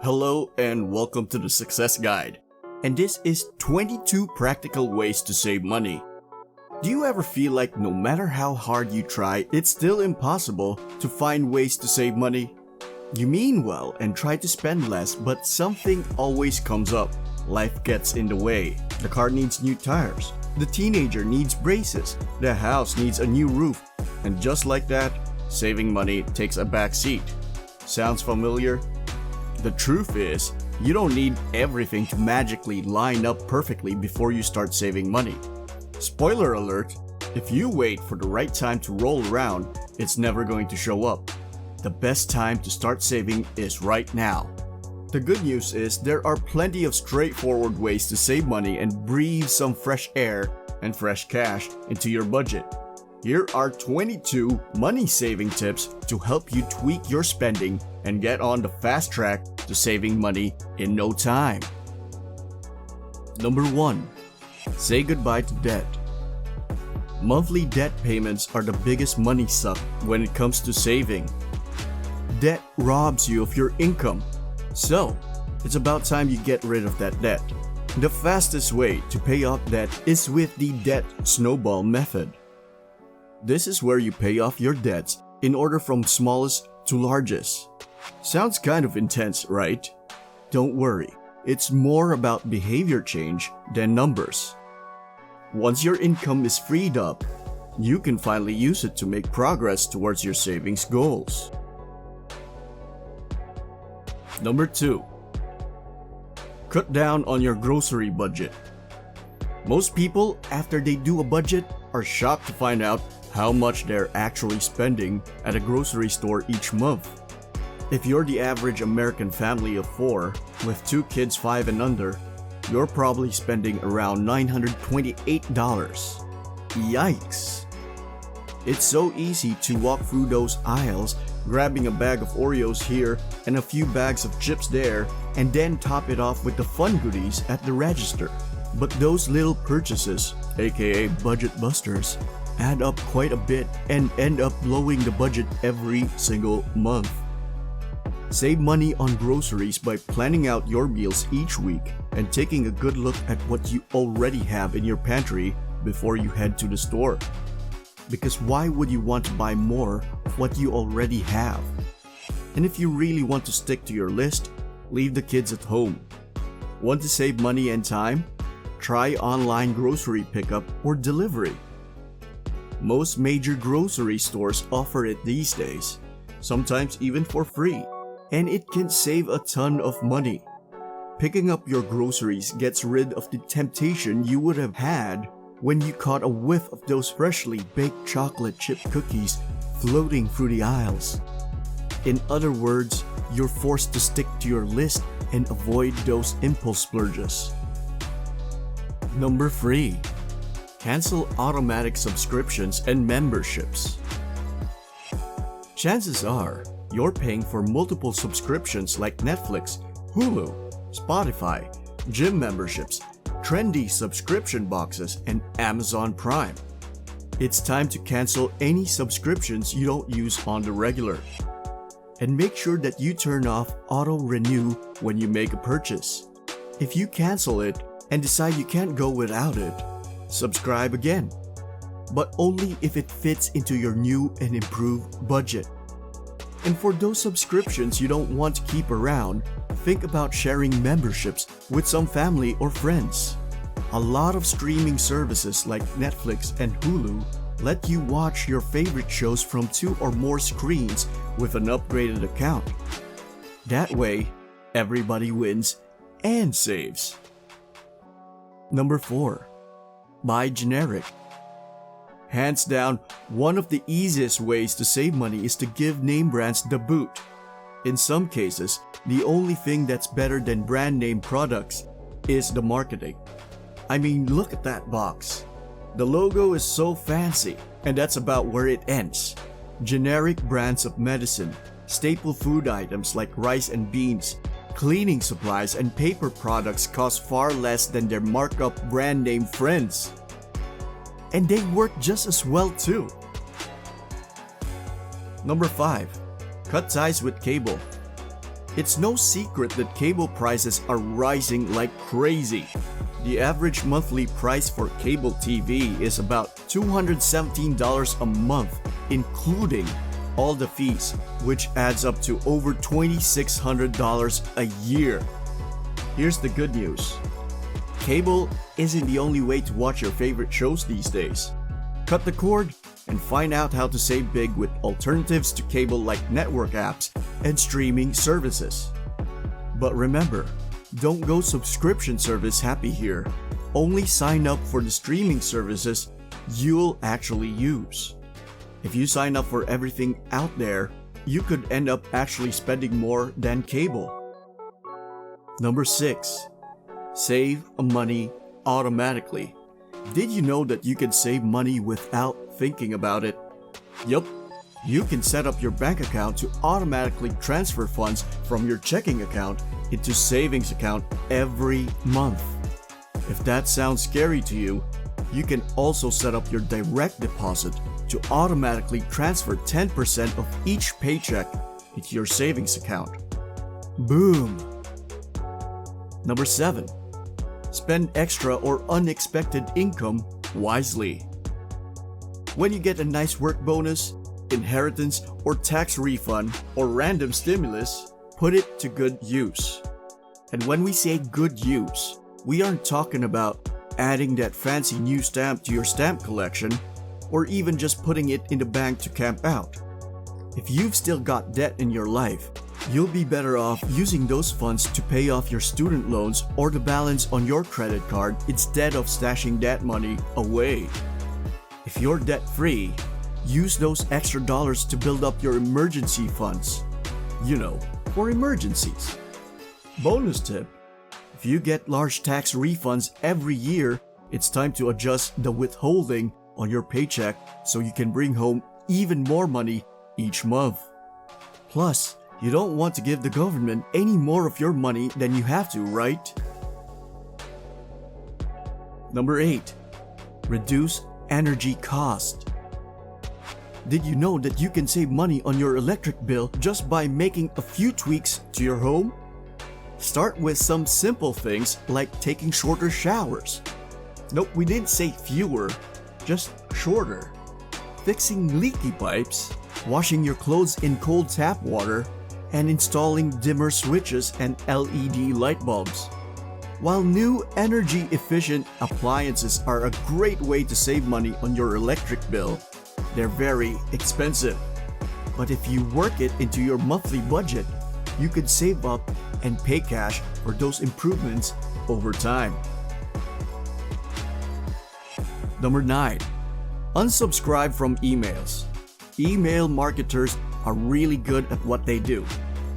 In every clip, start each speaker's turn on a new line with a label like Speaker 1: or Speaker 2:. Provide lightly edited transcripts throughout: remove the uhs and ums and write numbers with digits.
Speaker 1: Hello and welcome to the Success Guide. And this is 22 practical ways to save money. Do you ever feel like no matter how hard you try, it's still impossible to find ways to save money? You mean well and try to spend less, but something always comes up. Life gets in the way. The car needs new tires. The teenager needs braces. The house needs a new roof. And just like that, saving money takes a back seat. Sounds familiar? The truth is, you don't need everything to magically line up perfectly before you start saving money. Spoiler alert, if you wait for the right time to roll around, it's never going to show up. The best time to start saving is right now. The good news is there are plenty of straightforward ways to save money and breathe some fresh air and fresh cash into your budget. Here are 22 money-saving tips to help you tweak your spending and get on the fast track to saving money in no time. Number 1. Say goodbye to debt. Monthly debt payments are the biggest money suck when it comes to saving. Debt robs you of your income, so it's about time you get rid of that debt. The fastest way to pay off debt is with the debt snowball method. This is where you pay off your debts in order from smallest to largest. Sounds kind of intense, right? Don't worry, it's more about behavior change than numbers. Once your income is freed up, you can finally use it to make progress towards your savings goals. Number 2. Cut down on your grocery budget. Most people, after they do a budget, are shocked to find out how much they're actually spending at a grocery store each month. If you're the average American family of 4 with 2 kids 5 and under, you're probably spending around $928. Yikes! It's so easy to walk through those aisles, grabbing a bag of Oreos here and a few bags of chips there, and then top it off with the fun goodies at the register. But those little purchases, aka budget busters, add up quite a bit and end up blowing the budget every single month. Save money on groceries by planning out your meals each week and taking a good look at what you already have in your pantry before you head to the store. Because why would you want to buy more of what you already have? And if you really want to stick to your list, leave the kids at home. Want to save money and time? Try online grocery pickup or delivery. Most major grocery stores offer it these days, sometimes even for free, and it can save a ton of money. Picking up your groceries gets rid of the temptation you would have had when you caught a whiff of those freshly baked chocolate chip cookies floating through the aisles. In other words, you're forced to stick to your list and avoid those impulse splurges. Number 3. Cancel automatic subscriptions and memberships. Chances are, you're paying for multiple subscriptions like Netflix, Hulu, Spotify, gym memberships, trendy subscription boxes, and Amazon Prime. It's time to cancel any subscriptions you don't use on the regular. And make sure that you turn off auto renew when you make a purchase. If you cancel it and decide you can't go without it, subscribe again, but only if it fits into your new and improved budget. And for those subscriptions you don't want to keep around, think about sharing memberships with some family or friends. A lot of streaming services like Netflix and Hulu let you watch your favorite shows from 2 or more screens with an upgraded account. That way, everybody wins and saves. Number 4. Buy generic. Hands down, one of the easiest ways to save money is to give name brands the boot. In some cases, the only thing that's better than brand name products is the marketing. I mean, look at that box. The logo is so fancy, and that's about where it ends. Generic brands of medicine, staple food items like rice and beans, cleaning supplies, and paper products cost far less than their markup brand name friends. And they work just as well too. Number 5. Cut ties with cable. It's no secret that cable prices are rising like crazy. The average monthly price for cable TV is about $217 a month, including all the fees, which adds up to over $2,600 a year. Here's the good news. Cable isn't the only way to watch your favorite shows these days. Cut the cord and find out how to save big with alternatives to cable like network apps and streaming services. But remember, don't go subscription service happy here. Only sign up for the streaming services you'll actually use. If you sign up for everything out there, you could end up actually spending more than cable. Number 6. Save money automatically. Did you know that you can save money without thinking about it? Yup. You can set up your bank account to automatically transfer funds from your checking account into savings account every month. If that sounds scary to you, you can also set up your direct deposit to automatically transfer 10% of each paycheck into your savings account. Boom! Number 7. Spend extra or unexpected income wisely. When you get a nice work bonus, inheritance, or tax refund, or random stimulus, put it to good use. And when we say good use, we aren't talking about adding that fancy new stamp to your stamp collection, or even just putting it in the bank to camp out. If you've still got debt in your life, you'll be better off using those funds to pay off your student loans or the balance on your credit card instead of stashing that money away. If you're debt-free, use those extra dollars to build up your emergency funds. You know, for emergencies. Bonus tip: if you get large tax refunds every year, it's time to adjust the withholding on your paycheck so you can bring home even more money each month. Plus, you don't want to give the government any more of your money than you have to, right? Number 8. Reduce energy cost. Did you know that you can save money on your electric bill just by making a few tweaks to your home? Start with some simple things like taking shorter showers. Nope, we didn't say fewer, just shorter. Fixing leaky pipes, washing your clothes in cold tap water, and installing dimmer switches and LED light bulbs. While new energy-efficient appliances are a great way to save money on your electric bill, they're very expensive. But if you work it into your monthly budget, you could save up and pay cash for those improvements over time. Number 9. Unsubscribe from emails. Email marketers are really good at what they do.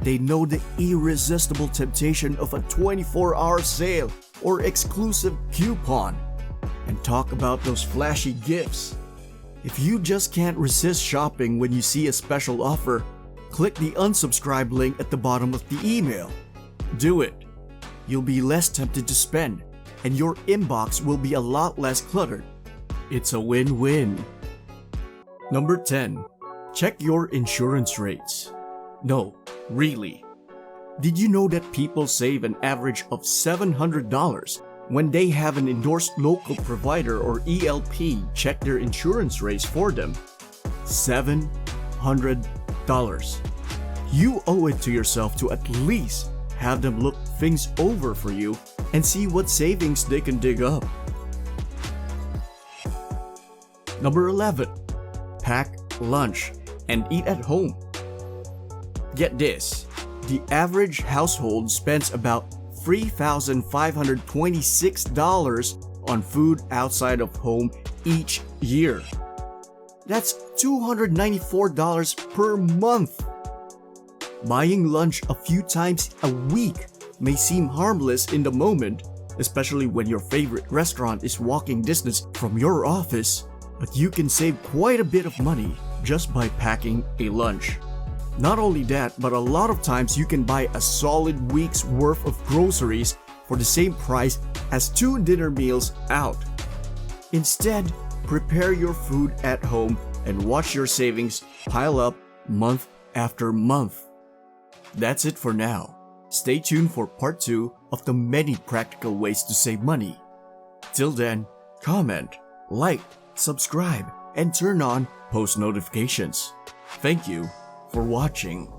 Speaker 1: They know the irresistible temptation of a 24-hour sale or exclusive coupon and talk about those flashy gifts. If you just can't resist shopping when you see a special offer, click the unsubscribe link at the bottom of the email. Do it. You'll be less tempted to spend, and your inbox will be a lot less cluttered. It's a win-win. Number 10. Check your insurance rates. No, really. Did you know that people save an average of $700 when they have an endorsed local provider or ELP check their insurance rates for them? $700. You owe it to yourself to at least have them look things over for you and see what savings they can dig up. Number 11. Pack lunch and eat at home. Get this, the average household spends about $3,526 on food outside of home each year. That's $294 per month. Buying lunch a few times a week may seem harmless in the moment, especially when your favorite restaurant is walking distance from your office, but you can save quite a bit of money just by packing a lunch. Not only that, but a lot of times you can buy a solid week's worth of groceries for the same price as 2 dinner meals out. Instead, prepare your food at home and watch your savings pile up month after month. That's it for now. Stay tuned for part 2 of the many practical ways to save money. Till then, comment, like, subscribe, and turn on post notifications. Thank you for watching.